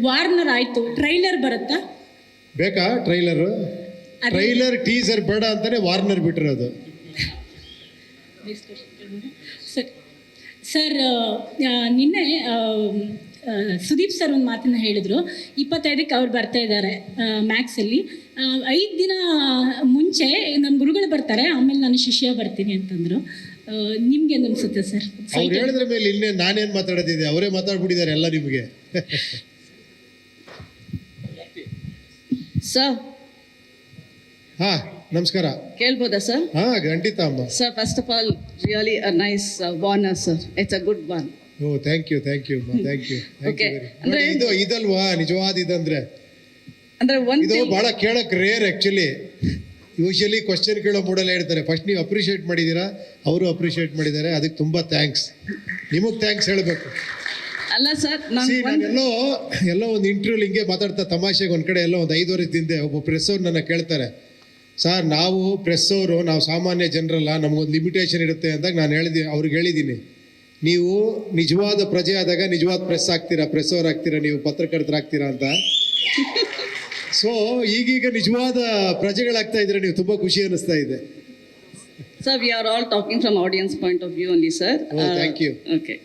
Warner ಆಯಿತು, trailer ಬರುತ್ತಾ? ಬೇಕಾ ಟ್ರೈಲರು? ಟ್ರೈಲರ್ ಟೀಸರ್ ಬೇಡ ಅಂತಾನೆ ವಾರ್ನರ್ ಬಿಟ್ಟಿರೋದು. ಸರ್ ನಿನ್ನೆ ಸುದೀಪ್ ಸರ್ ಒಂದು ಮಾತನ್ನು ಹೇಳಿದರು. 25ಕ್ಕೆ ಅವ್ರು ಬರ್ತಾ ಇದ್ದಾರೆ ಮ್ಯಾಕ್ಸಲ್ಲಿ. 5 ದಿನ ಮುಂಚೆ ನಮ್ಮ ಗುರುಗಳು ಬರ್ತಾರೆ, ಆಮೇಲೆ ನಾನು ಶಿಷ್ಯ ಬರ್ತೀನಿ ಅಂತಂದರು. ನಿಮ್ಗೇನು ಅನಿಸುತ್ತೆ ಸರ್? ಅವ್ರು ಹೇಳಿದ್ರ ಮೇಲೆ ಇನ್ನೇ ನಾನೇನು ಮಾತಾಡೋದಿದೆ, ಅವರೇ ಮಾತಾಡ್ಬಿಟ್ಟಿದ್ದಾರೆ ಎಲ್ಲ ನಿಮಗೆ. ಸರ್ ಹಾಂ ನಮಸ್ಕಾರ. ಕೇಳ್ಬೋದಾ ಸರ್? ಹಾಂ ಖಂಡಿತ ಅಮ್ಮ. Sir first of all really a nice warner sir. It's a good one. Oh thank you thank you thank you. Okay, ಇದು ಇದಲ್ವಾ ನಿಜವಾದ ಇದಂದ್ರೆ? ಅಂದ್ರೆ ಇದು ಬಹಳ ಕೇಳಕ್ ರೇರ್ ಆ್ಯಕ್ಚುಲಿ. ಯೂಶಲಿ ಕ್ವಶನ್ ಕೇಳೋ ಮೂಡಲ್ಲ ಹೇಳ್ತಾರೆ. ಫಸ್ಟ್ ನೀವು ಅಪ್ರಿಷಿಯೇಟ್ ಮಾಡಿದ್ದೀರಾ, ಅವರು ಅಪ್ರಿಷಿಯೇಟ್ ಮಾಡಿದ್ದಾರೆ, ಅದಕ್ಕೆ ತುಂಬ ಥ್ಯಾಂಕ್ಸ್. ನಿಮಗೆ ಥ್ಯಾಂಕ್ಸ್ ಹೇಳಬೇಕು. ಅಲ್ಲ ಸರ್, ಎಲ್ಲೋ ಒಂದು ಇಂಟರ್ವ್ಯೂಲಿ ಹಿಂಗೆ ಮಾತಾಡ್ತಾ ತಮಾಷೆಗೆ ಒಂದು ಕಡೆ ಎಲ್ಲೋ ಒಂದು 5 ವರ್ಷದ ಹಿಂದೆ ಒಬ್ಬ ಪ್ರೆಸ್ ಅವ್ರು ನನ್ನ ಕೇಳ್ತಾರೆ, ಸರ್ ನಾವು ಪ್ರೆಸ್ ಅವರು, ನಾವು ಸಾಮಾನ್ಯ ಜನರಲ್ಲ, ನಮಗೊಂದು ಲಿಮಿಟೇಷನ್ ಇರುತ್ತೆ ಅಂದಾಗ ನಾನು ಅವ್ರಿಗೆ ಹೇಳಿದ್ದೀನಿ, ನೀವು ನಿಜವಾದ ಪ್ರಜೆ ಆದಾಗ ನಿಜವಾದ ಪ್ರೆಸ್ ಆಗ್ತೀರಾ, ಪ್ರೆಸ್ ಅವ್ರು ಆಗ್ತೀರಾ, ನೀವು ಪತ್ರಕರ್ತರಾಗ್ತೀರಾ ಅಂತ. ಸೊ ಈಗೀಗ ನಿಜವಾದ ಪ್ರಜೆಗಳಾಗ್ತಾ ಇದ್ರೆ ನೀವು ತುಂಬ ಖುಷಿ ಅನ್ನಿಸ್ತಾ ಇದೆ. Sir, we are all talking from audience point of view only sir. Thank you. Okay.